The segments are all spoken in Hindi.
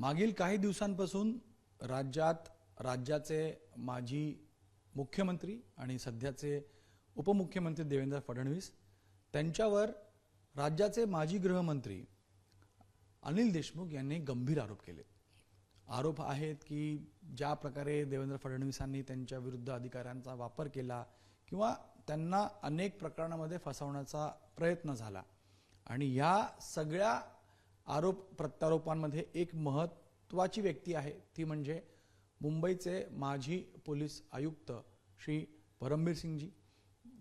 मागील काही दिवसांपासून राज्याचे माजी मुख्यमंत्री आणि सध्याचे उपमुख्यमंत्री देवेंद्र फडणवीस त्यांच्यावर राज्याचे माजी गृहमंत्री अनिल देशमुख यांनी गंभीर आरोप केले। आरोप आहेत की ज्या प्रकारे देवेंद्र फडणवीसांनी त्यांच्या विरुद्ध अधिकाऱ्यांचा वापर केला किंवा त्यांना अनेक प्रकरणांमध्ये फसवण्याचा प्रयत्न झाला आणि या सगळ्या आरोप प्रत्यारोपांमध्ये एक महत्त्वाची व्यक्ती आहे, ती म्हणजे मुंबईचे माजी पोलीस आयुक्त श्री परमबीर सिंगजी,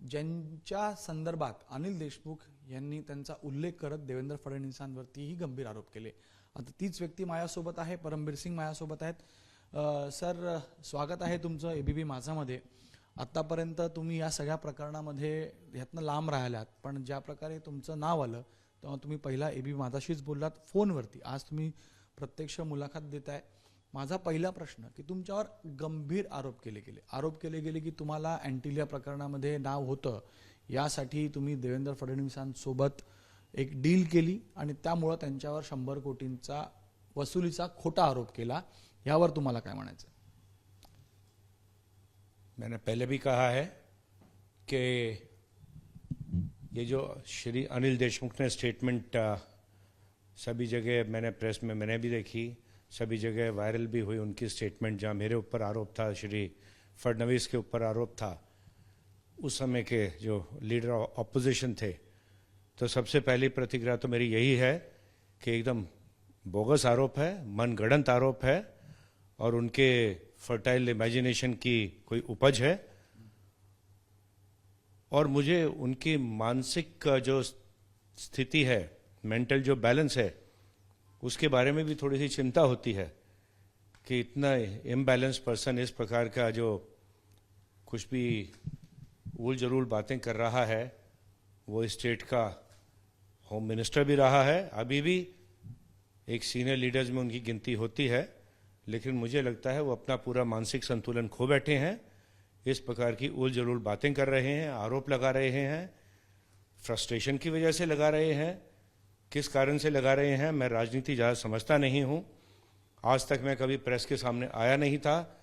ज्यांच्या संदर्भात अनिल देशमुख यांनी त्यांचा उल्लेख करत देवेंद्र फडणवीसांवरतीही गंभीर आरोप केले। आता तीच व्यक्ती माझ्यासोबत आहे, परमबीर सिंग माझ्यासोबत आहेत। सर, स्वागत आहे तुमचं एबीपी माझामध्ये। आतापर्यंत तुम्ही या सगळ्या प्रकरणामध्ये यातनं लांब राहिलात, पण ज्या प्रकारे तुमचं नाव आलं तेव्हा तुम्ही पहिला एबीपी माझाशीच बोललात फोनवरती, आज तुम्ही प्रत्यक्ष मुलाखत देताय। माझा पहिला प्रश्न की तुमच्यावर गंभीर आरोप केले गेले की तुम्हाला अँटिलिया प्रकरणामध्ये नाव होतं, यासाठी तुम्ही देवेंद्र फडणवीसांसोबत एक डील केली आणि त्यामुळे त्यांच्यावर 100 कोटींचा वसुलीचा खोटा आरोप केला। यावर तुम्हाला काय म्हणायचं? मैंने पहले भी कहा है कि ये जो श्री अनिल देशमुख ने स्टेटमेंट सभी जगह मैंने प्रेस में मैंने भी देखी, सभी जगह वायरल भी हुई उनकी स्टेटमेंट, जहाँ मेरे ऊपर आरोप था, श्री फडणवीस के ऊपर आरोप था, उस समय के जो लीडर ऑपोजिशन थे। तो सबसे पहली प्रतिक्रिया तो मेरी यही है कि एकदम बोगस आरोप है, मनगढ़ंत आरोप है और उनके फर्टाइल इमेजिनेशन की कोई उपज है। और मुझे उनकी मानसिक जो स्थिति है, मेंटल जो बैलेंस है, उसके बारे में भी थोड़ी सी चिंता होती है कि इतना इम्बैलेंस पर्सन इस प्रकार का जो कुछ भी उल जरूल बातें कर रहा है, वो स्टेट का होम मिनिस्टर भी रहा है, अभी भी एक सीनियर लीडर्स में उनकी गिनती होती है, लेकिन मुझे लगता है वो अपना पूरा मानसिक संतुलन खो बैठे हैं। इस प्रकार की उल जलूल बातें कर रहे हैं, आरोप लगा रहे हैं, फ्रस्ट्रेशन की वजह से लगा रहे हैं। किस कारण से लगा रहे हैं, मैं राजनीति ज़्यादा समझता नहीं हूँ, आज तक मैं कभी प्रेस के सामने आया नहीं था।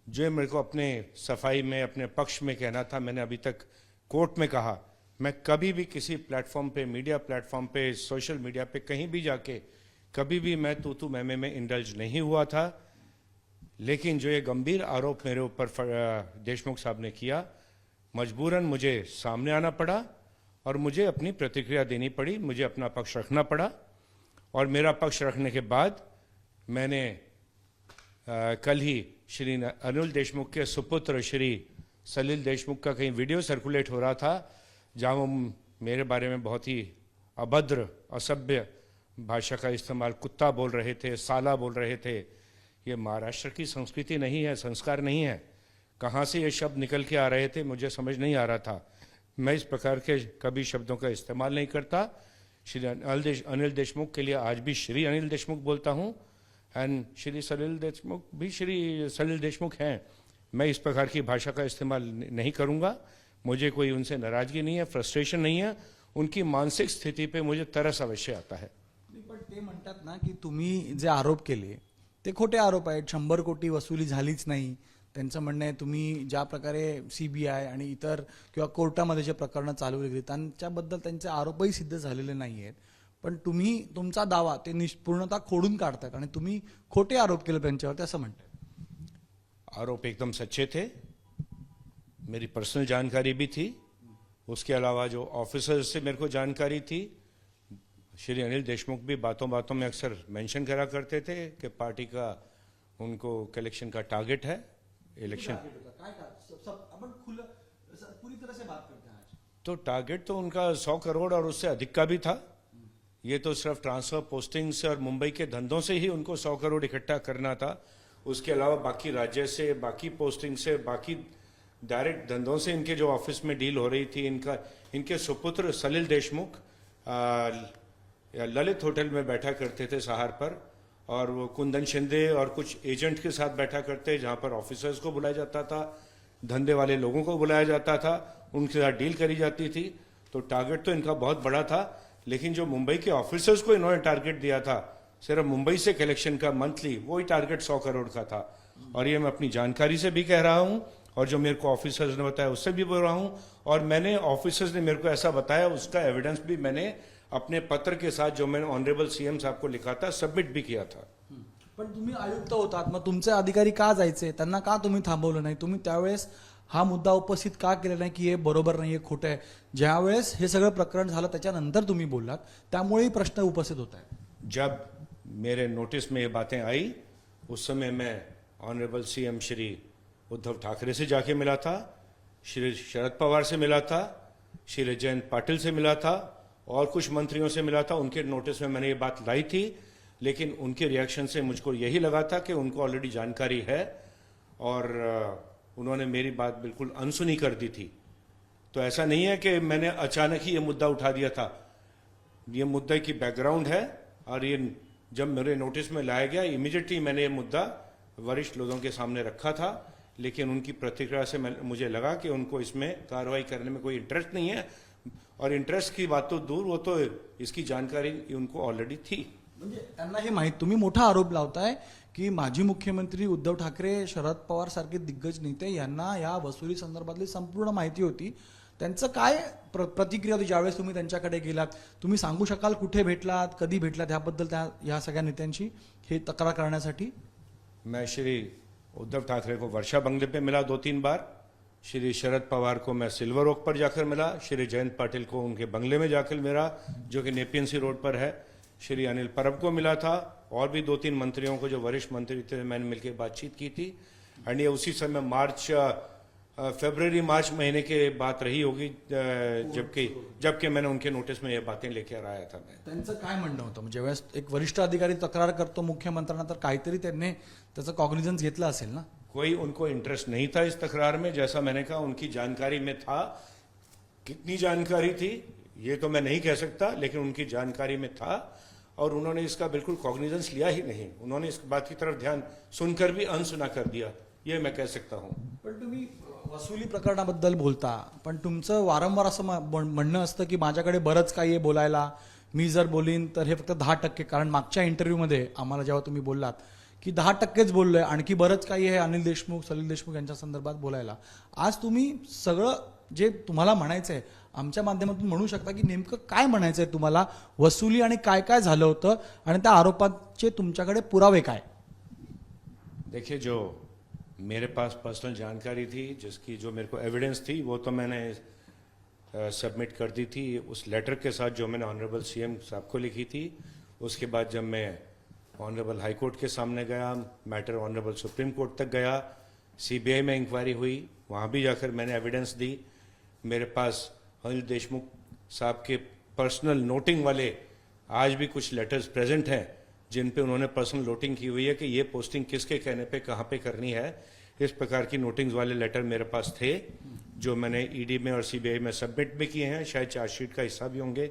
जो मेरे को अपने सफाई में अपने पक्ष में कहना था, मैंने अभी तक कोर्ट में कहा। मैं कभी भी किसी प्लेटफॉर्म पे, मीडिया प्लेटफॉर्म पे, सोशल मीडिया पे कहीं भी जाके कभी भी मैं तू मैमे में इंडल्ज नहीं हुआ था। लेकिन जो ये गंभीर आरोप मेरे ऊपर देशमुख साहब ने किया, मजबूरन मुझे सामने आना पड़ा और मुझे अपनी प्रतिक्रिया देनी पड़ी, मुझे अपना पक्ष रखना पड़ा। और मेरा पक्ष रखने के बाद मैंने कल ही श्री अनिल देशमुख के सुपुत्र श्री सलिल देशमुख का कहीं वीडियो सर्कुलेट हो रहा था, जहाँ वो मेरे बारे में बहुत ही अभद्र असभ्य भाषा का इस्तेमाल, कुत्ता बोल रहे थे, साला बोल रहे थे। ये महाराष्ट्र की संस्कृति नहीं है, संस्कार नहीं है। कहाँ से ये शब्द निकल के आ रहे थे मुझे समझ नहीं आ रहा था। मैं इस प्रकार के कभी शब्दों का इस्तेमाल नहीं करता। श्री अनिल देशमुख के लिए आज भी श्री अनिल देशमुख बोलता हूँ, एंड श्री सलिल देशमुख भी श्री सलिल देशमुख हैं। मैं इस प्रकार की भाषा का इस्तेमाल नहीं करूँगा। मुझे कोई उनसे नाराजगी नहीं है, फ्रस्ट्रेशन नहीं है, उनकी मानसिक स्थिति पे मुझे तरस अवश्य आता है। पण ते म्हणतात ना की तुम्ही जे आरोप केले ते खोटे आरोप आहेत, 100 कोटी वसुली झालीच नाही। त्यांचं म्हणणं आहे तुम्ही ज्या प्रकारे सीबीआय आणि इतर किंवा कोर्टामध्ये जे प्रकरणं चालवली गेली त्यांच्याबद्दल त्यांचे आरोपही सिद्ध झालेले नाही आहेत, पण तुम्ही तुमचा दावा ते निष्पूर्णता खोडून काढतात आणि तुम्ही खोटे आरोप केले त्यांच्यावर, असं म्हणतात। आरोप एकदम सच्चे थे, मेरी पर्सनल जानकारी भी थी, उसके अलावा जो ऑफिसर्स से मेरे को जानकारी थी। श्री अनिल देशमुख भी बातों बातों में अक्सर मेंशन करा करते थे कि पार्टी का उनको कलेक्शन का टारगेट है, इलेक्शन। पूरी तरह से बात करते हैं आज। तो टारगेट तो उनका 100 करोड़ और उससे अधिक का भी था। ये तो सिर्फ ट्रांसफर पोस्टिंग से और मुंबई के धंधों से ही उनको 100 करोड़ इकट्ठा करना था। उसके अलावा बाकी राज्य से, बाकी पोस्टिंग से, बाकी डायरेक्ट धंधों से इनके जो ऑफिस में डील हो रही थी। इनके सुपुत्र सलिल देशमुख ललित होटल में बैठा करते थे सहार पर, और वो कुंदन शिंदे और कुछ एजेंट के साथ बैठा करते, जहाँ पर ऑफिसर्स को बुलाया जाता था, धंधे वाले लोगों को बुलाया जाता था, उनके साथ डील करी जाती थी। तो टारगेट तो इनका बहुत बड़ा था, लेकिन जो मुंबई के ऑफिसर्स को इन्होंने टारगेट दिया था सिर्फ मुंबई से कलेक्शन का मंथली वही टारगेट 100 करोड़ का था। और ये मैं अपनी जानकारी से भी कह रहा हूँ और जो मेरे को ऑफिसर्स ने बताया उससे भी बोल रहा हूँ, और मैंने ऑफिसर्स ने मेरे को ऐसा बताया उसका एविडेंस भी मैंने अपने पत्र के साथ जो मैंने ऑनरेबल सीएम साहब को लिखा था सबमिट भी किया था। पण तुम्ही आयुक्त होतात, मग तुमचे अधिकारी का जायचे, त्यांना का तुम्ही थांबवलं नाही, तुम्ही त्यावेळेस हा मुद्दा उपस्थित का केला नाही की हे बरोबर नाही, हे खोटं आहे? ज्यावेळेस हे सगळं प्रकरण झालं त्याच्यानंतर तुम्ही बोललात, त्यामुळेही प्रश्न उपस्थित होत आहे। जब मेरे नोटिस में ये बातें आई उस समय मैं ऑनरेबल सीएम श्री उद्धव ठाकरे से जाके मिला था, श्री शरद पवार से मिला था, श्री जयंत पाटिल से मिला था और कुछ मंत्रियों से मिला था। उनके नोटिस में मैंने ये बात लाई थी, लेकिन उनके रिएक्शन से मुझको यही लगा था कि उनको ऑलरेडी जानकारी है और उन्होंने मेरी बात बिल्कुल अनसुनी कर दी थी। तो ऐसा नहीं है कि मैंने अचानक ही ये मुद्दा उठा दिया था, ये मुद्दे की बैकग्राउंड है और ये जब मेरे नोटिस में लाया गया इमीडिएटली मैंने ये मुद्दा वरिष्ठ लोगों के सामने रखा था, लेकिन उनकी प्रतिक्रिया से मुझे लगा कि उनको इसमें कार्रवाई करने में कोई इंटरेस्ट नहीं है, और इंटरेस्ट की बात तो दूर, वो तो इसकी जानकारी उनको ऑलरेडी थी। म्हणजे त्यांना हे माहित, तुम्ही मोठा आरोप लावताय की माजी मुख्यमंत्री उद्धव ठाकरे, शरद पवार सारखे दिग्गज नेते यांना या वसुली संदर्भातली संपूर्ण माहिती होती। त्यांचं काय प्रतिक्रिया होती ज्यावेळेस तुम्ही त्यांच्याकडे गेलात? तुम्ही सांगू शकाल कुठे भेटलात, कधी भेटलात याबद्दल या सगळ्या नेत्यांची हे तक्रार करण्यासाठी? मैं श्री उद्धव ठाकरे को वर्षा बंगले पे मिला 2-3 बार, श्री शरद पवार को मैं सिल्वर ओक पर जाकर मिला, श्री जयंत पाटिल को उनके बंगले में जाकर मिला जो कि नेपियन सी रोड पर है, श्री अनिल परब को मिला था और भी 2-3 मंत्रियों को जो वरिष्ठ मंत्री थे मैंने मिलकर बातचीत की थी। एंड ये उसी समय फरवरी मार्च महीने के बात रही होगी जबकि मैंने उनके नोटिस में ये बातें लेकर आया था। मैं त्यांचं काय म्हणणं होतं म्हणजे ज्यावेळेस एक वरिष्ठ अधिकारी तक्रार करतो मुख्यमंत्र्यांना तर काहीतरी त्यांनी त्याचं कॉग्निझन्स घेतलं असेल ना? कोई उनको इंटरेस्ट नहीं था इस तकरार में, जैसा मैंने कहा उनकी जानकारी में था। कितनी जानकारी थी ये तो मैं नहीं कह सकता, लेकिन उनकी जानकारी में था और उन्होंने इसका बिल्कुल कॉग्निजेंस लिया ही नहीं। उन्होंने इस बात की तरफ ध्यान सुनकर भी अनसुना कर दिया, ये मैं कह सकता हूँ। पण तुम्ही वसुली प्रकरणाबद्दल बोलता, पण तुमचं वारंवार असं म्हणणं असतं की माझ्याकडे बरंच काही आहे बोलायला, मी जर बोलीन तर हे फक्त 10%, कारण मागच्या इंटरव्ह्यूमध्ये आम्हाला जेव्हा तुम्ही बोललात की 10%च बोललोय, आणखी बरंच काही आहे अनिल देशमुख, सलील देशमुख यांच्या संदर्भात बोलायला। आज तुम्ही सगळं जे तुम्हाला म्हणायचंय आमच्या माध्यमातून म्हणू शकता की नेमकं काय म्हणायचंय तुम्हाला, वसुली आणि काय काय झालं होतं आणि त्या आरोपांचे तुमच्याकडे पुरावे काय? देखिए, जो मेरे पास पर्सनल जानकारी थी, जिसकी जो मेरे को एविडेंस थी, वो तो मैंने सबमिट कर दी थी उस लेटर के साथ जो मैंने ऑनरेबल सीएम साहब को लिखी थी। उसके बाद जब मैं ऑनरेबल हाई कोर्ट के सामने गया, मैटर ऑनरेबल सुप्रीम कोर्ट तक गया, सीबीआई में इंक्वायरी हुई, वहाँ भी जाकर मैंने एविडेंस दी। मेरे पास अनिल देशमुख साहब के पर्सनल नोटिंग वाले आज भी कुछ लेटर्स प्रेजेंट हैं जिन पे उन्होंने पर्सनल नोटिंग की हुई है कि ये पोस्टिंग किसके कहने पे कहाँ पे करनी है। इस प्रकार की नोटिंग्स वाले लेटर मेरे पास थे जो मैंने ईडी में और सीबीआई में सबमिट भी किए हैं, शायद चार्जशीट का हिस्सा भी होंगे।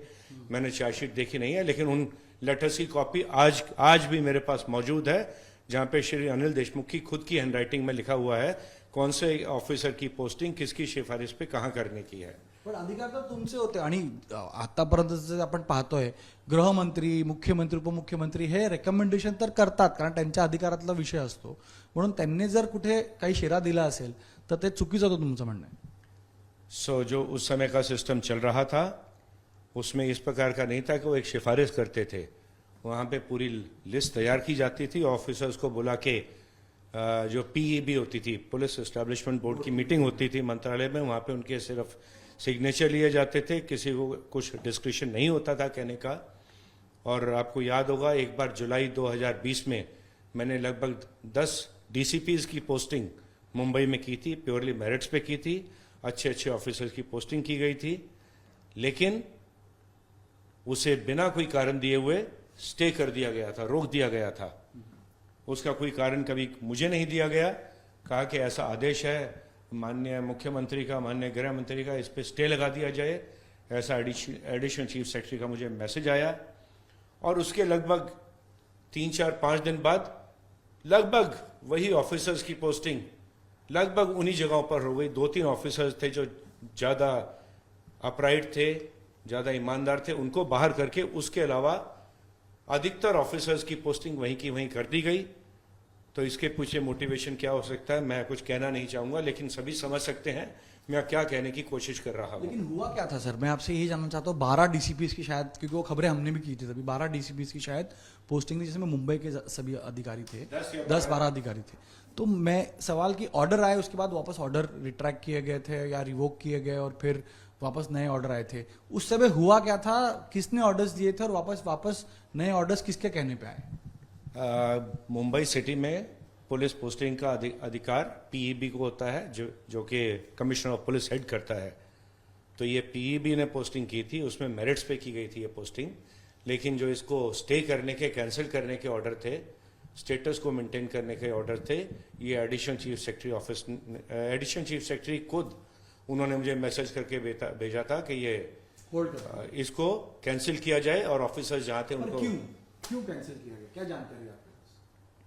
मैंने चार्जशीट देखी नहीं है, लेकिन उन लेटर्स की कॉपी आज भी मेरे पास मौजूद है, जहाँ पे श्री अनिल देशमुख की खुद की हैंडराइटिंग में लिखा हुआ है कौन से ऑफिसर की पोस्टिंग किसकी सिफारिश पे कहाँ करने की है। पण अधिकार तर तुमचे होते आणि आतापर्यंत जे आपण पाहतोय गृहमंत्री, मुख्यमंत्री, उपमुख्यमंत्री हे रेकमेंडेशन तर करतात कारण त्यांच्या अधिकारातला विषय असतो, म्हणून त्यांनी जर कुठे काही शेरा दिला असेल तर ते चुकीचं होतं तुमचं म्हणणं आहे? सो जो उस समय का सिस्टम चल रहा था उसमें इस प्रकार का नहीं था कि वो एक सिफारिश करते थे। वहाँ पे पूरी लिस्ट तैयार की जाती थी, ऑफिसर्स को बुला के जो पीईबी होती थी, पुलिस एस्टैब्लिशमेंट बोर्ड की मीटिंग होती थी मंत्रालय में, वहाँ पे उनके सिर्फ सिग्नेचर लिए जाते थे, किसी को कुछ डिस्क्रिप्शन नहीं होता था कहने का। और आपको याद होगा एक बार जुलाई 2020 में मैंने लगभग 10 डीसीपीज की पोस्टिंग मुंबई में की थी, प्योरली मेरिट्स पे की थी, अच्छे अच्छे ऑफिसर्स की पोस्टिंग की गई थी, लेकिन उसे बिना कोई कारण दिए हुए स्टे कर दिया गया था, रोक दिया गया था। उसका कोई कारण कभी मुझे नहीं दिया गया, कहा कि ऐसा आदेश है माननीय मुख्यमंत्री का, माननीय गृह मंत्री का, इस पे स्टे लगा दिया जाए, ऐसा एडिशनल चीफ सेक्रेटरी का मुझे मैसेज आया। और उसके लगभग 3-4-5 दिन बाद लगभग वही ऑफिसर्स की पोस्टिंग लगभग उन्हीं जगहों पर हो गई। 2-3 ऑफिसर्स थे जो ज़्यादा अपराइट थे, ज़्यादा ईमानदार थे, उनको बाहर करके उसके अलावा अधिकतर ऑफिसर्स की पोस्टिंग वहीं की वहीं कर दी गई। तो इसके पीछे मोटिवेशन क्या हो सकता है मैं कुछ कहना नहीं चाहूंगा, लेकिन सभी समझ सकते हैं मैं क्या कहने की कोशिश कर रहा हूँ। लेकिन हुआ क्या था सर, मैं आपसे यही जानना चाहता हूँ। 12 डीसीपीस की शायद, क्योंकि वो खबरें हमने भी की थी तभी, 12 डीसीपीस की शायद पोस्टिंग थी, जिसमें मुंबई के सभी अधिकारी थे, 10-12 अधिकारी थे। तो मैं सवाल की ऑर्डर आए, उसके बाद वापस ऑर्डर रिट्रैक्ट किए गए थे या रिवोक किए गए और फिर वापस नए ऑर्डर आए थे। उस समय हुआ क्या था, किसने ऑर्डर्स दिए थे और वापस नए ऑर्डर्स किसके कहने पे आए? मुंबई सिटी में पुलिस पोस्टिंग का अधिकार पीईबी को होता है, जो कि कमिश्नर ऑफ पुलिस हेड करता है। तो ये पीईबी ने पोस्टिंग की थी, उसमें मेरिट्स पे की गई थी ये पोस्टिंग। लेकिन जो इसको स्टे करने के, कैंसिल करने के ऑर्डर थे, स्टेटस को मेंटेन करने के ऑर्डर थे, ये additional chief secretary office, additional chief secretary खुद उन्होंने मुझे मैसेज करके भेजा था कि ये इसको कैंसिल किया जाए और ऑफिसर्स जहाँ थे उनको। क्यों कैंसिल किया गया, क्या जानकारी आपके पास?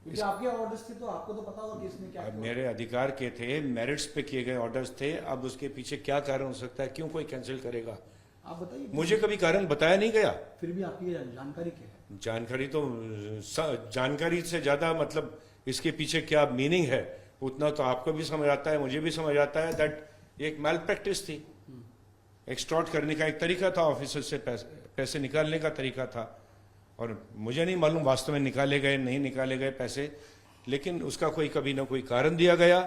क्योंकि आपके ऑर्डर्स थे तो आपको तो पता होगा कि इसमें क्या। मेरे अधिकार के थे, मेरिट्स पे किए गए ऑर्डर्स थे। अब उसके पीछे क्या कारण हो सकता है, क्यों कोई कैंसिल करेगा, आप बताइए। मुझे कभी कारण बताया नहीं गया। फिर भी आपकी जानकारी क्या है? जानकारी तो जानकारी से ज्यादा मतलब इसके पीछे क्या मीनिंग है उतना तो आपको भी समझ आता है, मुझे भी समझ आता है। दैट एक मैल प्रैक्टिस थी, एक्सटॉर्ट करने का एक तरीका था, ऑफिसर से पैसे निकालने का तरीका था। और मुझे नहीं मालूम वास्तव में निकाले गए नहीं निकाले गए पैसे, लेकिन उसका कोई कभी ना कोई कारण दिया गया।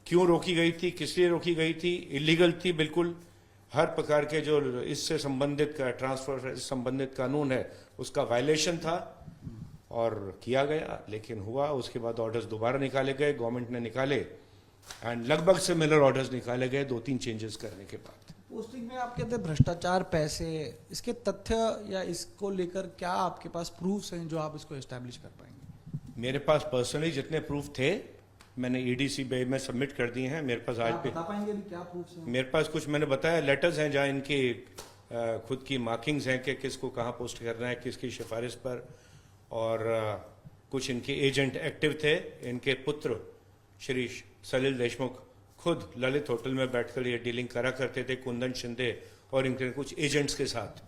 क्यों रोकी गई थी, किस लिए रोकी गई थी, इलीगल थी बिल्कुल। हर प्रकार के जो इससे संबंधित ट्रांसफर से संबंधित कानून है उसका वायलेशन था और किया गया। लेकिन हुआ, उसके बाद ऑर्डर्स दोबारा निकाले गए, गवर्नमेंट ने निकाले एंड लगभग सिमिलर ऑर्डर्स निकाले गए 2-3 चेंजेस करने के बाद। पोस्टिंग में आप कहते हैं भ्रष्टाचार, पैसे, इसके तथ्य या इसको लेकर क्या आपके पास प्रूफ्स हैं जो आप इसको एस्टैब्लिश कर पाएंगे? मेरे पास पर्सनली जितने प्रूफ थे मैंने ईडीसी में सबमिट कर दिए हैं। मेरे पास आज आप बता पाएंगे भी क्या प्रूफ्स हैं? मेरे पास कुछ मैंने बताया लेटर्स हैं जहाँ इनकी खुद की मार्किंग्स हैं कि किसको कहाँ पोस्ट करना है, किसकी सिफारिश पर। और कुछ इनके एजेंट एक्टिव थे। इनके पुत्र श्री सलिल देशमुख खुद ललित होटल में बैठकर ये डीलिंग करा करते थे कुंदन शिंदे और इनके कुछ एजेंट्स के साथ।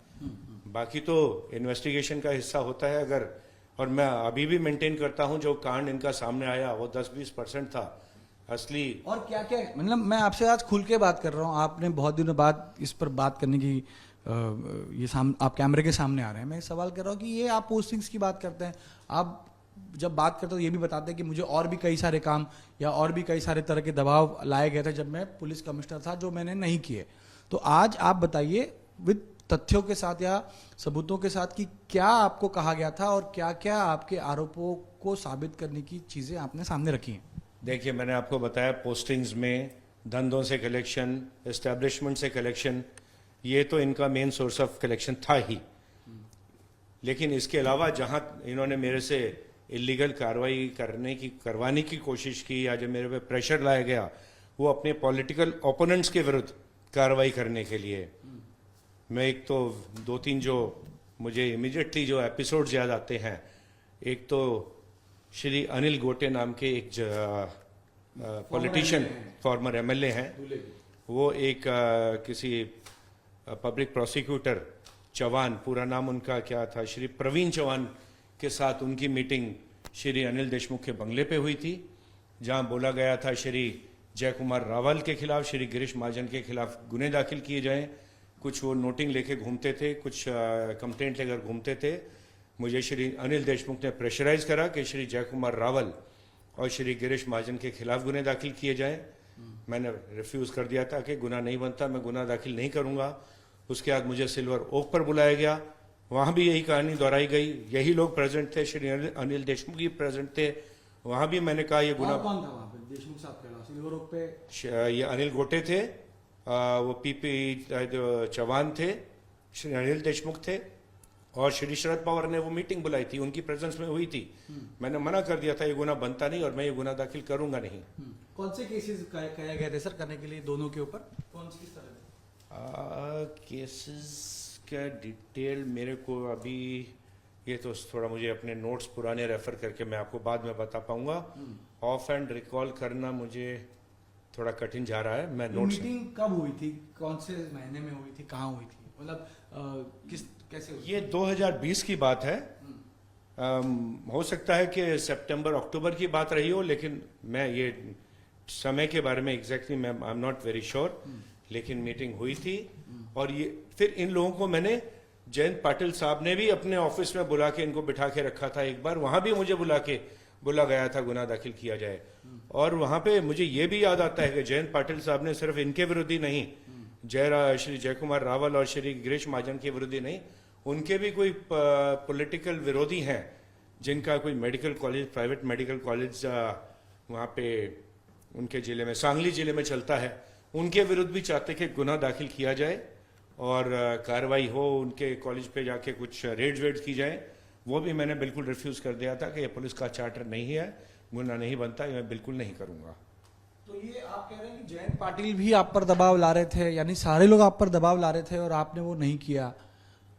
बाकी तो इन्वेस्टिगेशन का हिस्सा होता है। अगर, और मैं अभी भी मेंटेन करता हूं जो कांड इनका सामने आया वो 10-20% था असली। और क्या क्या, मतलब मैं आपसे आज खुल के बात कर रहा हूँ, आपने बहुत दिनों बाद इस पर बात करने की आप कैमरे के सामने आ रहे हैं। मैं सवाल कर रहा हूँ कि ये आप पोस्टिंग्स की बात करते हैं, आप जब बात करते हो ये भी बताते हैं कि मुझे और भी कई सारे काम या और भी कई सारे तरह के दबाव लाए गए थे जब मैं पुलिस कमिश्नर था, जो मैंने नहीं किए। तो आज आप बताइए विद तथ्यों के साथ या सबूतों के साथ कि क्या आपको कहा गया था और क्या क्या आपके आरोपों को साबित करने की चीजें आपने सामने रखी हैं। देखिए, मैंने आपको बताया पोस्टिंग्स में धंधों से कलेक्शन, एस्टेब्लिशमेंट से कलेक्शन, ये तो इनका मेन सोर्स ऑफ कलेक्शन था ही। लेकिन इसके अलावा जहां इन्होंने मेरे से इलीगल कार्रवाई करवाने की कोशिश की या जो मेरे पे प्रेशर लाया गया वो अपने पॉलिटिकल ओपोनेंट्स के विरुद्ध कार्रवाई करने के लिए। मैं एक तो 2-3 जो मुझे इमीडिएटली जो एपिसोड्स याद आते हैं, एक तो श्री अनिल गोटे नाम के एक पॉलिटिशियन, फॉर्मर एमएलए हैं, वो एक किसी पब्लिक प्रोसिक्यूटर चौहान, पूरा नाम उनका क्या था, श्री प्रवीण चौहान के साथ उनकी मीटिंग श्री अनिल देशमुख के बंगले पे हुई थी, जहां बोला गया था श्री जय कुमार रावल के खिलाफ, श्री गिरीश महाजन के खिलाफ गुने दाखिल किए जाएं। कुछ वो नोटिंग लेके घूमते थे, कुछ कंप्लेंट लेकर घूमते थे। मुझे श्री अनिल देशमुख ने प्रेशराइज करा कि श्री जय कुमार रावल और श्री गिरीश महाजन के खिलाफ गुने दाखिल किए जाएं। मैंने रिफ्यूज कर दिया था कि गुना नहीं बनता, मैं गुना दाखिल नहीं करूंगा। उसके बाद मुझे सिल्वर ओक पर बुलाया गया, वहां भी यही कहानी दोहराई गई, यही लोग प्रेजेंट थे, श्री अनिल देशमुख भी प्रेजेंट थे। वहां भी मैंने कहा ये गुना। कौन था वहां पे? देशमुख साहब के अलावा सिल्वर ओक पे ये अनिल गोटे थे, वो पीपी चौहान थे, श्री अनिल देशमुख थे और श्री शरद पवार ने वो मीटिंग बुलाई थी, उनकी प्रेजेंस में हुई थी। मैंने मना कर दिया था ये गुना बनता नहीं और मैं ये गुना दाखिल करूंगा नहीं। कौन से केसेस कहे गए थे सर करने के लिए दोनों के ऊपर? कौन सी किस तरह केसेस का डिटेल मेरे को अभी, ये तो थोड़ा मुझे अपने नोट्स पुराने रेफर करके मैं आपको बाद में बता पाऊंगा। ऑफ एंड रिकॉल करना मुझे थोड़ा कठिन जा रहा है। मैं नोट्स। मीटिंग कब हुई थी, कौन से महीने में हुई थी, कहाँ हुई थी, मतलब किस कैसे हुई? ये 2020 की बात है। हो सकता है कि सितंबर अक्टूबर की बात रही हो, लेकिन मैं ये समय के बारे में एग्जैक्टली मैं I am not very sure, लेकिन मीटिंग हुई थी। और ये फिर इन लोगों को मैंने, जयंत पाटिल साहब ने भी अपने ऑफिस में बुला के इनको बिठा के रखा था एक बार, वहां भी मुझे बोला गया था गुनाह दाखिल किया जाए। और वहां पे मुझे ये भी याद आता है कि जयंत पाटिल साहब ने सिर्फ इनके विरुद्ध ही नहीं, श्री जयकुमार रावल और श्री गिरीश महाजन के विरुद्ध ही नहीं, उनके भी कोई पॉलिटिकल विरोधी हैं जिनका कोई medical college, private medical college वहाँ पे उनके जिले में, सांगली जिले में चलता है, उनके विरुद्ध भी चाहते कि गुनाह दाखिल किया जाए और कार्रवाई हो, उनके कॉलेज पे जाके कुछ रेड्स वेड्स की जाए। वो भी मैंने बिल्कुल रिफ्यूज़ कर दिया था कि ये पुलिस का चार्टर नहीं है, गुनाह नहीं बनता, ये मैं बिल्कुल नहीं करूँगा। तो ये आप कह रहे हैं कि जयंत पाटिल भी आप पर दबाव ला रहे थे, यानी सारे लोग आप पर दबाव ला रहे थे और आपने वो नहीं किया।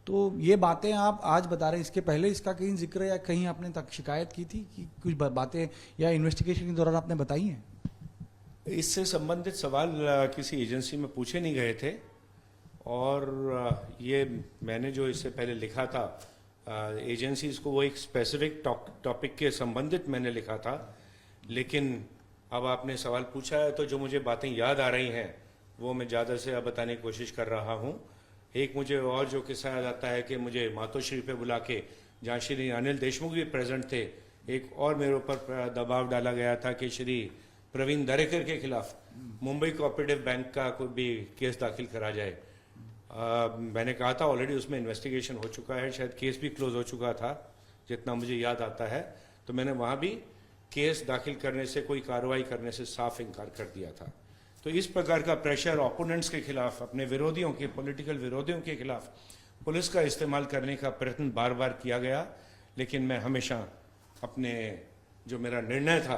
तो ये बातें आप आज बता रहे हैं, इसके पहले इसका कहीं जिक्र या कहीं आपने तक शिकायत की थी कि कुछ बातें या इन्वेस्टिगेशन के दौरान आपने बताई हैं? इससे संबंधित सवाल किसी एजेंसी में पूछे नहीं गए थे, और ये मैंने जो इससे पहले लिखा था एजेंसीज को, वो एक स्पेसिफिक टॉपिक के संबंधित मैंने लिखा था। लेकिन अब आपने सवाल पूछा है तो जो मुझे बातें याद आ रही हैं वो मैं ज़्यादा से अब बताने की कोशिश कर रहा हूँ। एक मुझे और जो किस्सा याद आता है कि मुझे मातोश्री पे बुला के, जहाँ श्री अनिल देशमुख भी प्रेजेंट थे, एक और मेरे ऊपर दबाव डाला गया था कि श्री प्रवीण दरेकर के खिलाफ मुंबई कोऑपरेटिव बैंक का कोई भी केस दाखिल करा जाए। मैंने कहा था ऑलरेडी उसमें इन्वेस्टिगेशन हो चुका है, शायद केस भी क्लोज हो चुका था जितना मुझे याद आता है। तो मैंने वहाँ भी केस दाखिल करने से, कोई कार्रवाई करने से साफ इनकार कर दिया था। तो इस प्रकार का प्रेशर ओपोनेंट्स के खिलाफ, अपने विरोधियों के, पॉलिटिकल विरोधियों के खिलाफ पुलिस का इस्तेमाल करने का प्रयत्न बार बार किया गया। लेकिन मैं हमेशा अपने, जो मेरा निर्णय था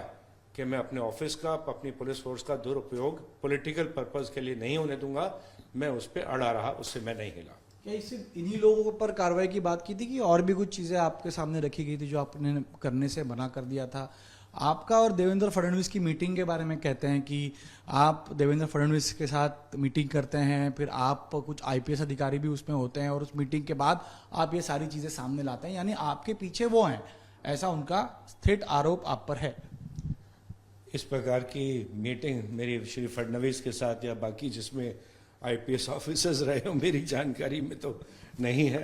कि मैं अपने ऑफिस का, अपनी पुलिस फोर्स का दुरुपयोग पॉलिटिकल पर्पस के लिए नहीं होने दूंगा, मैं उस पर अड़ा रहा, उससे मैं नहीं हिला। क्या इससे इन्हीं लोगों पर कार्रवाई की बात की थी कि और भी कुछ चीज़ें आपके सामने रखी गई थी जो आपने करने से मना कर दिया था? आपका और देवेंद्र फडणवीस की मीटिंग के बारे में कहते हैं कि आप देवेंद्र फडणवीस के साथ मीटिंग करते हैं, फिर आप कुछ आईपीएस अधिकारी भी उसमें होते हैं और उस मीटिंग के बाद आप ये सारी चीज़ें सामने लाते हैं, यानी आपके पीछे वो हैं, ऐसा उनका स्थिर आरोप आप पर है। इस प्रकार की मीटिंग मेरी श्री फडणवीस के साथ या बाकी जिसमें आईपीएस ऑफिसर्स रहे हो, मेरी जानकारी में तो नहीं है।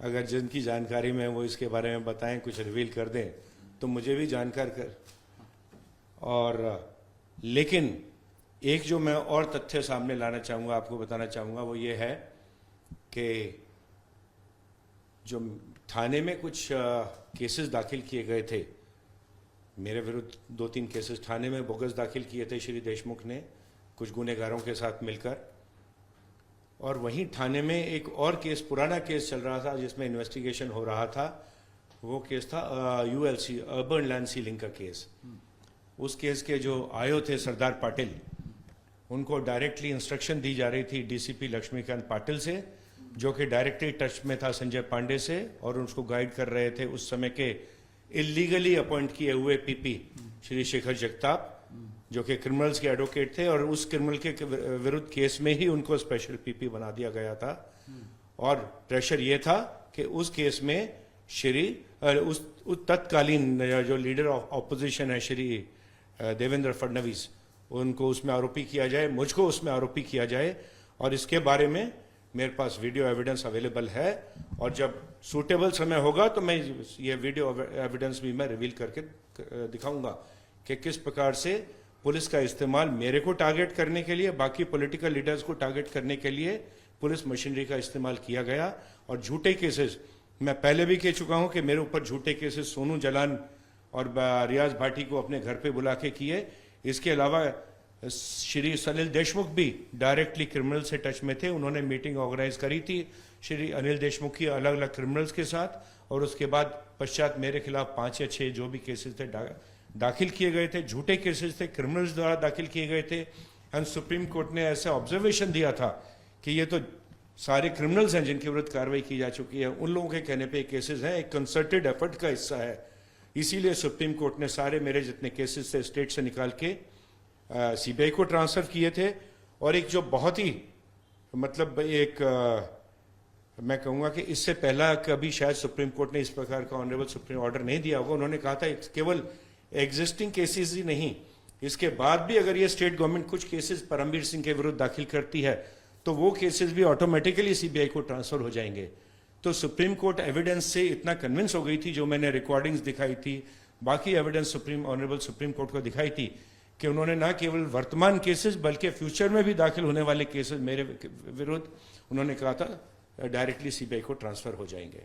अगर जिनकी जानकारी में वो इसके बारे में बताएं, कुछ रिवील कर दें तो मुझे भी जानकार कर। और लेकिन एक जो मैं और तथ्य सामने लाना चाहूँगा, आपको बताना चाहूँगा, वो ये है कि जो थाने में कुछ केसेस दाखिल किए गए थे मेरे विरुद्ध, 2-3 केसेस थाने में बोगस दाखिल किए थे श्री देशमुख ने कुछ गुनेगारों के साथ मिलकर। और वहीं थाने में एक और केस, पुराना केस चल रहा था जिसमें इन्वेस्टिगेशन हो रहा था। वो केस था यूएलसी, अर्बन लैंड सीलिंग का केस। उस केस के जो आयो थे सरदार पाटिल, उनको डायरेक्टली इंस्ट्रक्शन दी जा रही थी डीसीपी लक्ष्मीकांत पाटिल से, जो कि डायरेक्टली टच में था संजय पांडे से, और उसको गाइड कर रहे थे उस समय के इलीगली अपॉइंट किए हुए पीपी श्री शेखर जगताप, जो कि क्रिमिनल्स के एडवोकेट थे, और उस क्रिमिनल के विरुद्ध केस में ही उनको स्पेशल पीपी बना दिया गया था। और प्रेशर ये था कि उस केस में उस तत्कालीन जो लीडर ऑफ ऑपोजिशन है श्री देवेंद्र फडणवीस, उनको उसमें आरोपी किया जाए, मुझको उसमें आरोपी किया जाए। और इसके बारे में मेरे पास वीडियो एविडेंस अवेलेबल है, और जब सूटेबल समय होगा तो मैं ये वीडियो एविडेंस भी मैं रिवील करके दिखाऊंगा कि किस प्रकार से पुलिस का इस्तेमाल मेरे को टारगेट करने के लिए, बाकी पॉलिटिकल लीडर्स को टारगेट करने के लिए पुलिस मशीनरी का इस्तेमाल किया गया। और झूठे केसेस मैं पहले भी कह चुका हूं कि मेरे ऊपर झूठे केसेस सोनू जलान और रियाज भाटी को अपने घर पे बुला के किए। इसके अलावा श्री सलिल देशमुख भी डायरेक्टली क्रिमिनल से टच में थे। उन्होंने मीटिंग ऑर्गेनाइज करी थी श्री अनिल देशमुख की अलग अलग क्रिमिनल्स के साथ, और उसके बाद पश्चात मेरे खिलाफ 5 या 6 जो भी केसेस थे दाखिल किए गए थे, झूठे केसेस थे, क्रिमिनल्स द्वारा दाखिल किए गए थे। एंड सुप्रीम कोर्ट ने ऐसा ऑब्जर्वेशन दिया था कि ये तो सारे क्रिमिनल्स हैं जिनके विरुद्ध कार्रवाई की जा चुकी है, उन लोगों के कहने पे केसेस हैं, एक कंसर्टेड एफर्ट का हिस्सा है। इसीलिए सुप्रीम कोर्ट ने सारे मेरे जितने केसेस थे स्टेट से निकाल के सीबीआई को ट्रांसफर किए थे। और एक जो बहुत ही मतलब एक मैं कहूँगा कि इससे पहला कभी शायद सुप्रीम कोर्ट ने इस प्रकार का ऑनरेबल सुप्रीम ऑर्डर नहीं दिया होगा। उन्होंने कहा था केवल एग्जिस्टिंग केसेस ही नहीं, इसके बाद भी अगर ये स्टेट गवर्नमेंट कुछ केसेस परमबीर सिंह के विरुद्ध दाखिल करती है तो वो केसेस भी ऑटोमेटिकली सीबीआई को ट्रांसफर हो जाएंगे। तो सुप्रीम कोर्ट एविडेंस से इतना कन्विंस हो गई थी, जो मैंने रिकॉर्डिंग्स दिखाई थी, बाकी एविडेंस ऑनरेबल सुप्रीम कोर्ट को दिखाई थी, कि उन्होंने ना केवल वर्तमान केसेस बल्कि फ्यूचर में भी दाखिल होने वाले केसेस मेरे विरुद्ध उन्होंने कहा था डायरेक्टली सीबीआई को ट्रांसफर हो जाएंगे।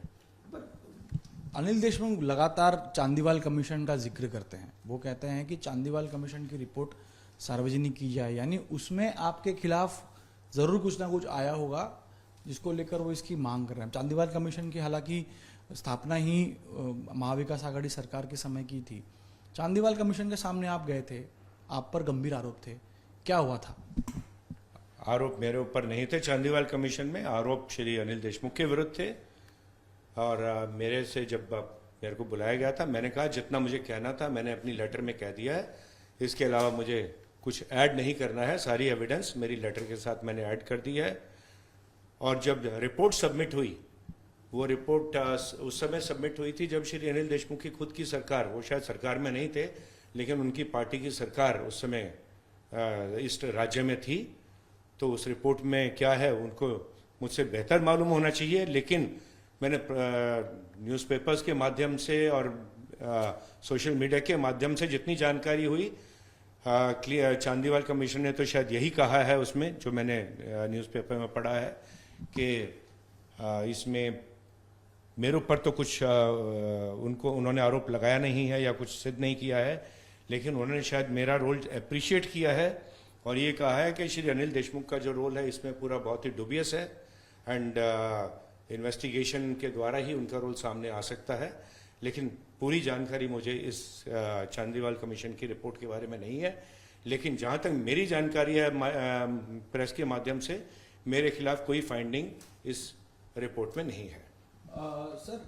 अनिल देशमुख लगातार चांदीवाल कमीशन का जिक्र करते हैं। वो कहते हैं कि चांदीवाल कमीशन की रिपोर्ट सार्वजनिक की जाए, यानी उसमें आपके खिलाफ जरूर कुछ ना कुछ आया होगा जिसको लेकर वो इसकी मांग कर रहे हैं। चांदीवाल कमीशन की हालांकि स्थापना ही महाविकास आघाड़ी सरकार के समय की थी। चांदीवाल कमीशन के सामने आप गए थे, आप पर गंभीर आरोप थे, क्या हुआ था? आरोप मेरे ऊपर नहीं थे। चांदीवाल कमीशन में आरोप श्री अनिल देशमुख के विरुद्ध थे, और मेरे से जब मेरे को बुलाया गया था, मैंने कहा जितना मुझे कहना था मैंने अपनी लेटर में कह दिया है, इसके अलावा मुझे कुछ ऐड नहीं करना है। सारी एविडेंस मेरी लेटर के साथ मैंने ऐड कर दी है। और जब रिपोर्ट सबमिट हुई, वो रिपोर्ट उस समय सबमिट हुई थी जब श्री अनिल देशमुख की खुद की सरकार, वो शायद सरकार में नहीं थे लेकिन उनकी पार्टी की सरकार उस समय इस राज्य में थी। तो उस रिपोर्ट में क्या है उनको मुझसे बेहतर मालूम होना चाहिए, लेकिन मैंने न्यूज़पेपर्स के माध्यम से और सोशल मीडिया के माध्यम से जितनी जानकारी हुई, चांदीवाल कमीशन ने तो शायद यही कहा है उसमें, जो मैंने न्यूज़पेपर में पढ़ा है, कि इसमें मेरे ऊपर तो कुछ उन्होंने आरोप लगाया नहीं है या कुछ सिद्ध नहीं किया है, लेकिन उन्होंने शायद मेरा रोल अप्रिशिएट किया है और ये कहा है कि श्री अनिल देशमुख का जो रोल है इसमें पूरा बहुत ही डुबियस है, एंड इन्वेस्टिगेशन के द्वारा ही उनका रोल सामने आ सकता है। लेकिन पूरी जानकारी मुझे इस चांदीवाल कमीशन की रिपोर्ट के बारे में नहीं है, लेकिन जहाँ तक मेरी जानकारी है प्रेस के माध्यम से, मेरे खिलाफ कोई फाइंडिंग इस रिपोर्ट में नहीं है। सर,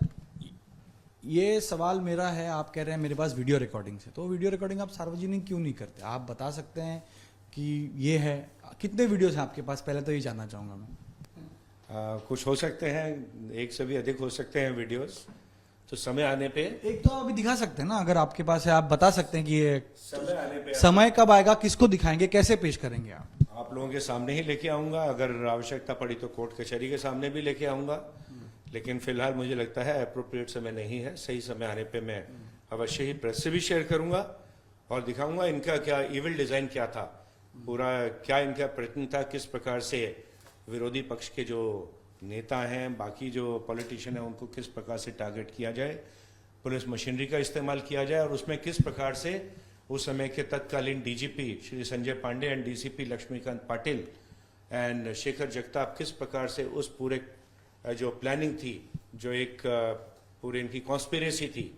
ये सवाल मेरा है, आप कह रहे हैं मेरे पास वीडियो रिकॉर्डिंग है, तो वीडियो रिकॉर्डिंग आप सार्वजनिक क्यों नहीं करते? आप बता सकते हैं कि ये है। कितने वीडियोस हैं आपके पास, पहले तो ये जानना चाहूँगा मैं। कुछ हो सकते हैं, एक से भी अधिक हो सकते हैं वीडियोस, तो समय आने पे एक तो अभी दिखा सकते हैं ना, अगर आपके पास है, आप बता सकते हैं कि ये समय आने पे समय कब आएगा, किसको दिखाएंगे, कैसे पेश करेंगे? आप लोगों के सामने ही लेके आऊंगा, अगर आवश्यकता पड़ी तो कोर्ट कचहरी के सामने भी लेके आऊंगा, लेकिन फिलहाल मुझे लगता है अप्रोप्रिएट समय नहीं है। सही समय आने पे मैं अवश्य ही प्रेस से भी शेयर करूंगा और दिखाऊंगा इनका क्या इविल डिजाइन क्या था, पूरा क्या इनका प्रयत्न था, किस प्रकार से विरोधी पक्ष के जो नेता हैं, बाकी जो पॉलिटिशियन हैं, उनको किस प्रकार से टारगेट किया जाए, पुलिस मशीनरी का इस्तेमाल किया जाए, और उसमें किस प्रकार से उस समय के तत्कालीन DGP Shri Sanjay Pandey and DCP Laxmikant Patil and Shekhar Jagtap किस प्रकार से उस पूरे जो प्लानिंग थी, जो एक पूरी इनकी कॉन्स्पिरेसी थी,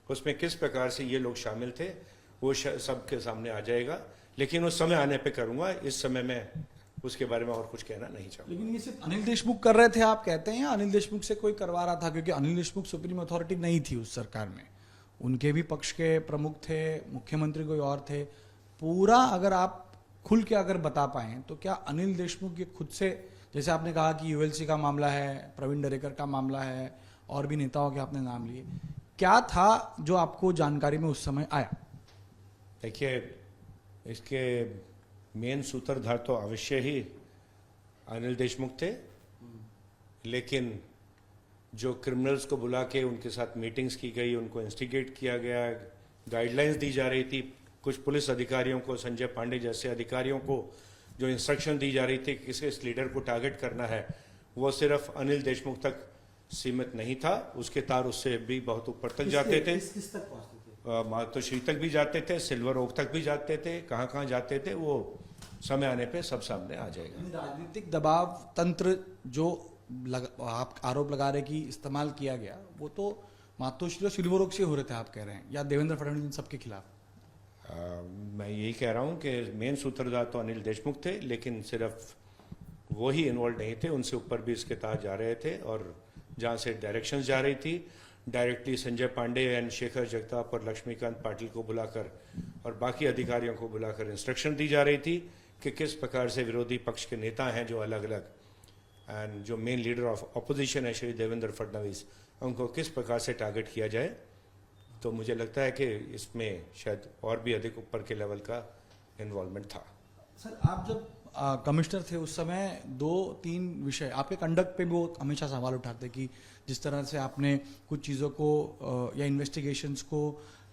उसमें किस प्रकार से ये लोग शामिल थे, वो सबके सामने आ जाएगा। लेकिन उस समय आने पे करूंगा, इस समय में उसके बारे में और कुछ कहना नहीं चाहूँगा। लेकिन ये सिर्फ अनिल देशमुख कर रहे थे आप कहते हैं, या अनिल देशमुख से कोई करवा रहा था? क्योंकि अनिल देशमुख सुप्रीम अथॉरिटी नहीं थी उस सरकार में, उनके भी पक्ष के प्रमुख थे, मुख्यमंत्री कोई और थे। पूरा अगर आप खुल के अगर बता पाएं तो क्या अनिल देशमुख ये खुद से, जैसे आपने कहा कि यूएलसी का मामला है, प्रवीण दरेकर का मामला है, और भी नेताओं के आपने नाम लिए, क्या था जो आपको जानकारी में उस समय आया? देखिए, इसके मेन सूत्रधार तो अवश्य ही अनिल देशमुख थे, लेकिन जो क्रिमिनल्स को बुला के उनके साथ मीटिंग्स की गई, उनको इंस्टिगेट किया गया, गाइडलाइंस दी जा रही थी, कुछ पुलिस अधिकारियों को, संजय पांडे जैसे अधिकारियों को जो इंस्ट्रक्शन दी जा रही थी कि किस लेडर को टारगेट करना है, वो सिर्फ अनिल देशमुख तक सीमित नहीं था, उसके तार उससे भी बहुत ऊपर तक जाते थे। किस तक पहुंचते थे? मातोश्री तक भी जाते थे, सिल्वर ओक तक भी जाते थे, कहाँ कहाँ जाते थे, वो समय आने पे सब सामने आ जाएगा। राजनीतिक दबाव तंत्र जो आप आरोप लगा रहे कि इस्तेमाल किया गया, वो तो मातोश्री और सिल्वर ओक से हो रहे थे आप कह रहे हैं, या देवेंद्र फडणवीस सबके खिलाफ? मैं यही कह रहा हूँ कि मेन सूत्रधार तो अनिल देशमुख थे, लेकिन सिर्फ वो ही इन्वॉल्व नहीं थे, उनसे ऊपर भी इसके तार जा रहे थे, और जहाँ से डायरेक्शंस जा रही थी डायरेक्टली संजय पांडे एंड शेखर जगताप और लक्ष्मीकांत पाटिल को बुलाकर और बाकी अधिकारियों को बुलाकर इंस्ट्रक्शन दी जा रही थी कि किस प्रकार से विरोधी पक्ष के नेता हैं जो अलग अलग एंड जो मेन लीडर ऑफ ऑपोजिशन है श्री देवेंद्र फडणवीस, उनको किस प्रकार से टारगेट किया जाए। तो मुझे लगता है कि इसमें शायद और भी अधिक ऊपर के लेवल का इन्वॉल्वमेंट था। सर, आप जब कमिश्नर थे उस समय 2-3 विषय आपके कंडक्ट पे भी वो हमेशा सवाल उठाते कि जिस तरह से आपने कुछ चीज़ों को या इन्वेस्टिगेशंस को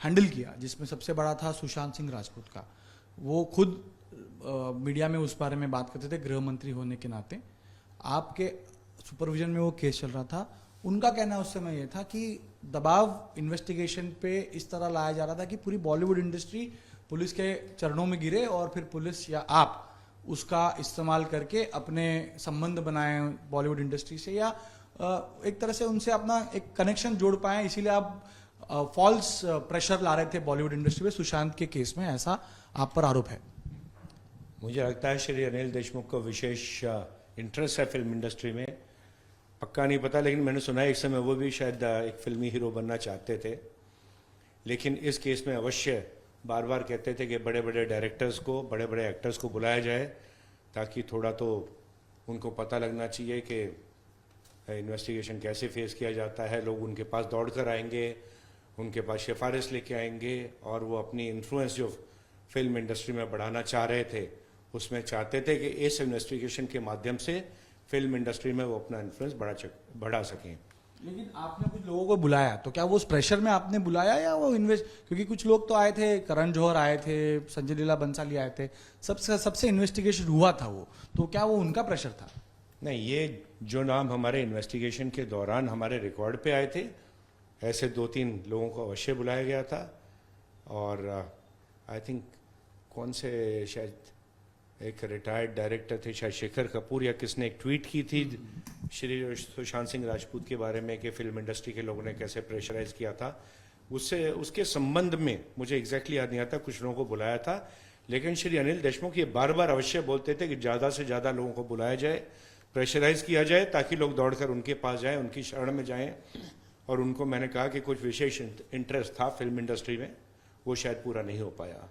हैंडल किया, जिसमें सबसे बड़ा था सुशांत सिंह राजपूत का। वो खुद मीडिया में उस बारे में बात करते थे गृह मंत्री होने के नाते। आपके सुपरविजन में वो केस चल रहा था। उनका कहना उस समय ये था कि दबाव इन्वेस्टिगेशन पे इस तरह लाया जा रहा था कि पूरी बॉलीवुड इंडस्ट्री पुलिस के चरणों में गिरे और फिर पुलिस या आप उसका इस्तेमाल करके अपने संबंध बनाए बॉलीवुड इंडस्ट्री से, या एक तरह से उनसे अपना एक कनेक्शन जोड़ पाए, इसीलिए आप फॉल्स प्रेशर ला रहे थे बॉलीवुड इंडस्ट्री में सुशांत के केस में, ऐसा आप पर आरोप है। मुझे लगता है श्री अनिल देशमुख को विशेष इंटरेस्ट है फिल्म इंडस्ट्री में, पक्का नहीं पता, लेकिन मैंने सुना है एक समय वो भी शायद एक फिल्मी हीरो बनना चाहते थे। लेकिन इस केस में अवश्य बार बार कहते थे कि बड़े बड़े डायरेक्टर्स को, बड़े बड़े एक्टर्स को बुलाया जाए, ताकि थोड़ा तो उनको पता लगना चाहिए कि इन्वेस्टिगेशन कैसे फेस किया जाता है। लोग उनके पास दौड़ कर आएंगे, उनके पास सिफारिश लेके आएंगे, और वो अपनी इन्फ्लुएंस जो फिल्म इंडस्ट्री में बढ़ाना चाह रहे थे, उसमें चाहते थे कि इस इन्वेस्टिगेशन के माध्यम से फिल्म इंडस्ट्री में वो अपना इन्फ्लुएंस बढ़ा सकें। लेकिन आपने कुछ लोगों को बुलाया, तो क्या वो उस प्रेशर में आपने बुलाया या वो क्योंकि कुछ लोग तो आए थे, करण जौहर आए थे, संजय लीला बंसाली आए थे, सबसे इन्वेस्टिगेशन हुआ था वो, तो क्या वो उनका प्रेशर था? नहीं, ये जो नाम हमारे इन्वेस्टिगेशन के दौरान हमारे रिकॉर्ड पे आए थे, ऐसे 2-3 लोगों को अवश्य बुलाया गया था। और आई थिंक कौन से, शायद एक रिटायर्ड डायरेक्टर थे, शायद शेखर कपूर या किसने एक ट्वीट की थी श्री सुशांत सिंह राजपूत के बारे में कि फिल्म इंडस्ट्री के लोगों ने कैसे प्रेशराइज किया था। उसके संबंध में मुझे एग्जैक्टली याद नहीं आता, कुछ लोगों को बुलाया था। लेकिन श्री अनिल देशमुख ये बार बार अवश्य बोलते थे कि ज़्यादा से ज़्यादा लोगों को बुलाया जाए, प्रेशराइज किया जाए, ताकि लोग दौड़कर उनके पास जाएं, उनकी शरण में जाएं। और उनको मैंने कहा कि कुछ विशेष इंटरेस्ट था फिल्म इंडस्ट्री में, वो शायद पूरा नहीं हो पाया।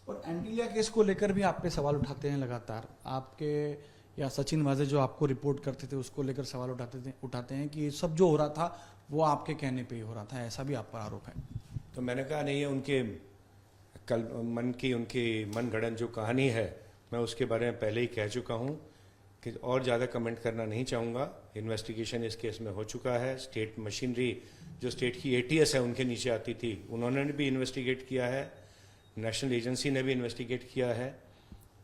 और एंटीलिया केस को लेकर भी आप पे सवाल उठाते हैं लगातार, आपके या सचिन वाजे जो आपको रिपोर्ट करते थे उसको लेकर सवाल उठाते हैं कि सब जो हो रहा था वो आपके कहने पे ही हो रहा था, ऐसा भी आप पर आरोप है। तो मैंने कहा नहीं है, उनके उनकी मनगढ़ंत जो कहानी है, मैं उसके बारे में पहले ही कह चुका हूँ कि और ज़्यादा कमेंट करना नहीं चाहूँगा। इन्वेस्टिगेशन इस केस में हो चुका है। स्टेट मशीनरी जो स्टेट की ATS है उनके नीचे आती थी, उन्होंने भी इन्वेस्टिगेट किया है, नेशनल एजेंसी ने भी इन्वेस्टिगेट किया है।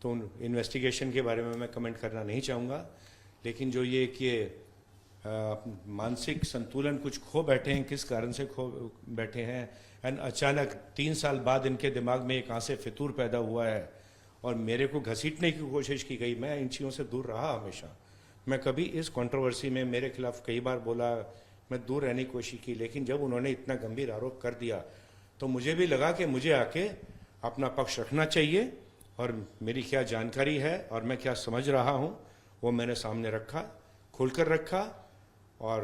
तो इन्वेस्टिगेशन के बारे में मैं कमेंट करना नहीं चाहूँगा। लेकिन जो ये कि मानसिक संतुलन कुछ खो बैठे हैं, किस कारण से खो बैठे हैं, एंड अचानक 3 साल बाद इनके दिमाग में एक कहाँ से फितूर पैदा हुआ है और मेरे को घसीटने की कोशिश की गई। मैं इन चीज़ों से दूर रहा हमेशा। मैं कभी इस कंट्रोवर्सी में मेरे खिलाफ कई बार बोला, मैं दूर रहने की कोशिश की, लेकिन जब उन्होंने इतना गंभीर आरोप कर दिया तो मुझे भी लगा कि मुझे आके अपना पक्ष रखना चाहिए, और मेरी क्या जानकारी है और मैं क्या समझ रहा हूँ वो मैंने सामने रखा, खुलकर रखा। और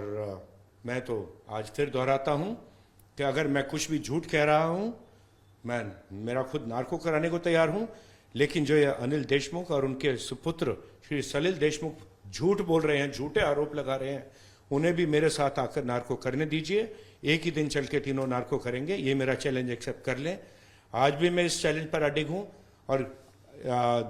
मैं तो आज फिर दोहराता हूँ कि अगर मैं कुछ भी झूठ कह रहा हूँ, मैं मेरा खुद नार्को कराने को तैयार हूँ। लेकिन जो ये अनिल देशमुख और उनके सुपुत्र श्री सलिल देशमुख झूठ बोल रहे हैं, झूठे आरोप लगा रहे हैं, उन्हें भी मेरे साथ आकर नार्को करने दीजिए। एक ही दिन चल के तीनों नार्को करेंगे, ये मेरा चैलेंज एक्सेप्ट कर लें। आज भी मैं इस चैलेंज पर अडिग हूँ, और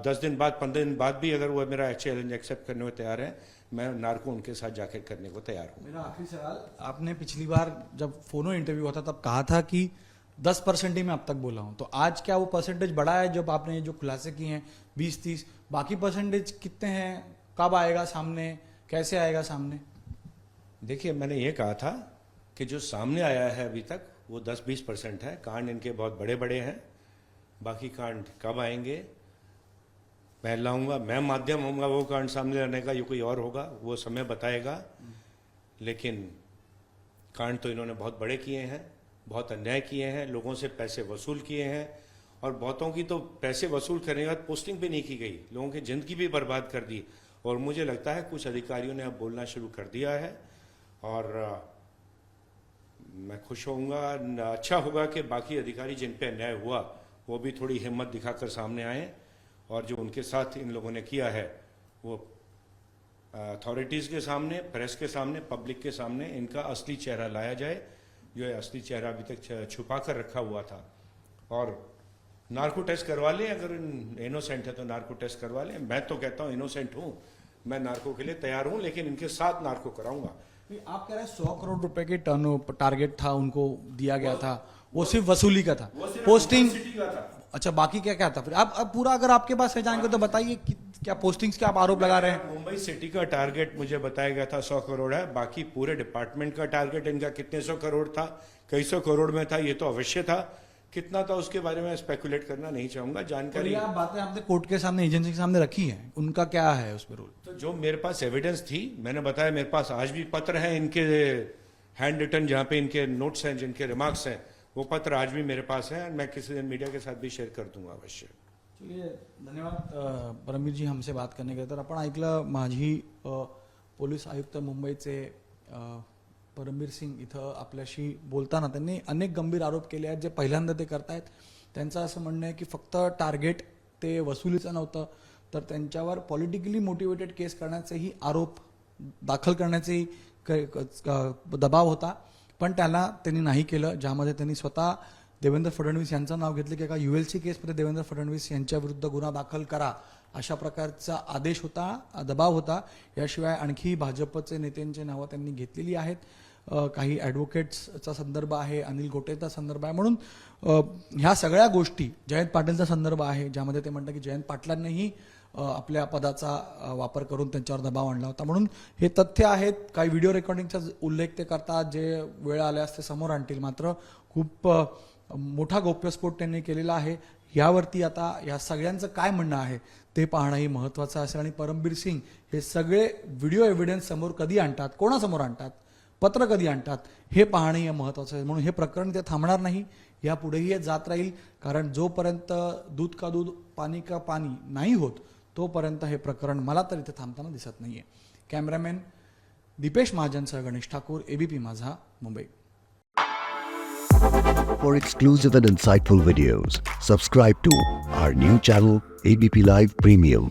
10 दिन बाद, 15 दिन बाद भी अगर वो मेरा चैलेंज एक्सेप्ट करने को तैयार है, मैं नार्को उनके साथ जाकर करने को तैयार हूँ। मेरा आखिरी सवाल, आपने पिछली बार जब फोनो इंटरव्यू हुआ था तब कहा था कि 10% ही मैं अब तक बोला हूँ, तो आज क्या वो परसेंटेज बढ़ा है? जब आपने जो खुलासे किए हैं 20-30, बाकी परसेंटेज कितने हैं? कब आएगा सामने, कैसे आएगा सामने? देखिए, मैंने ये कहा था कि जो सामने आया है अभी तक वो 10-20% है। कांड इनके बहुत बड़े बड़े हैं, बाकी कांड कब आएंगे मैं लाऊंगा, मैं माध्यम होऊंगा वो कांड सामने लाने का, ये कोई और होगा, वो समय बताएगा। लेकिन कांड तो इन्होंने बहुत बड़े किए हैं, बहुत अन्याय किए हैं, लोगों से पैसे वसूल किए हैं, और बहुतों की तो पैसे वसूल करने के बाद पोस्टिंग भी नहीं की गई, लोगों की ज़िंदगी भी बर्बाद कर दी। और मुझे लगता है कुछ अधिकारियों ने अब बोलना शुरू कर दिया है, और मैं खुश होऊंगा। अच्छा होगा कि बाकी अधिकारी जिन पे अन्याय हुआ वो भी थोड़ी हिम्मत दिखाकर सामने आए, और जो उनके साथ इन लोगों ने किया है वो अथॉरिटीज़ के सामने, प्रेस के सामने, पब्लिक के सामने इनका असली चेहरा लाया जाए, जो है असली चेहरा अभी तक छुपा कर रखा हुआ था। और नार्को टेस्ट करवा लें, अगर इनोसेंट है तो नार्को टेस्ट करवा लें। मैं तो कहता हूँ इनोसेंट हूँ, मैं नार्को के लिए तैयार हूँ, लेकिन इनके साथ नार्को कराऊंगा। आप कह रहे हैं 100 करोड़ रुपए के टर्न टारगेट था, उनको दिया गया था, वो सिर्फ वसूली का था, पोस्टिंग का था। अच्छा, बाकी क्या क्या था फिर? आप अब पूरा अगर आपके पास है जाएंगे तो बताइए क्या पोस्टिंग्स के आप आरोप लगा रहे हैं? मुंबई सिटी का टारगेट मुझे बताया गया था 100 करोड़ है, बाकी पूरे डिपार्टमेंट का टारगेट इनका कितने 100 करोड़ था, कई 100 करोड़ में था, ये तो अवश्य था। कितना था उसके बारे में स्पेकुलेट करना नहीं चाहूंगा, जानकारी। आप बातें आपने कोर्ट के सामने, एजेंसी के सामने रखी है, उनका क्या है उस पर रूल? तो जो मेरे पास एविडेंस थी, मैंने बताया, मेरे पास आज भी पत्र हैं इनके हैंड रिटन, जहाँ पे इनके नोट्स हैं, जिनके रिमार्क्स हैं, वो पत्र आज भी मेरे पास हैं। मैं किसी दिन मीडिया के साथ भी शेअर कर दूंगा अवश्य। चलिए, धन्यवाद परमवीर जी हमसे बात करणे. तर आपण ऐकलं माजी पोलीस आयुक्त मुंबईचे परमवीर सिंग इथं आपल्याशी बोलताना त्यांनी अनेक गंभीर आरोप केले आहेत जे पहिल्यांदा ते करतायत. त्यांचं असं म्हणणं आहे की फक्त टार्गेट ते वसुलीचं नव्हतं, तर त्यांच्यावर पॉलिटिकली मोटिवेटेड केस करण्याचेही आरोप दाखल करण्याचेही दबाव होता, पण त्याला त्यांनी नाही केलं, ज्यामध्ये त्यांनी स्वतः देवेंद्र फडणवीस यांचं नाव घेतलं की एका ULC केसमध्ये देवेंद्र फडणवीस यांच्या विरुद्ध गुन्हा दाखल करा अशा प्रकारचा आदेश होता, दबाव होता. याशिवाय आणखी भाजपचे नेत्यांची नावं त्यांनी घेतलेली आहेत. काही ॲडव्होकेट्सचा संदर्भ आहे, अनिल गोटेचा संदर्भ आहे. म्हणून ह्या सगळ्या गोष्टी, जयंत पाटीलचा संदर्भ आहे, ज्यामध्ये ते म्हणतात की जयंत पाटलांनीही आपल्या पदाचा वापर करून त्यांच्यावर दबाव आणला होता. म्हणून हे तथ्य आहेत. काही व्हिडिओ रेकॉर्डिंगचा उल्लेख ते करतात, जे वेळ आल्यास ते समोर आणतील. मात्र खूप मोठा गौप्यस्फोट त्यांनी केलेला आहे. यावरती आता या सगळ्यांचं काय म्हणणं आहे ते पाहणंही महत्त्वाचं असेल. आणि परमबीर सिंग हे सगळे व्हिडिओ एव्हिडन्स समोर कधी आणतात, कोणासमोर आणतात, पत्र कधी आणतात, हे पाहणंही महत्त्वाचं आहे. म्हणून हे प्रकरण ते थांबणार नाही, यापुढेही हे जात राहील. कारण जोपर्यंत दूध का दूध पाणी का पाणी नाही होत, तोपर्यंत हे प्रकरण मला तर इथे थांबताना दिसत नाहीये. कॅमेरामॅन दीपेश महाजनसह गणेश ठाकूर, ABP माझा, Mumbai. For exclusive and insightful videos, subscribe to our new channel, ABP Live Premium.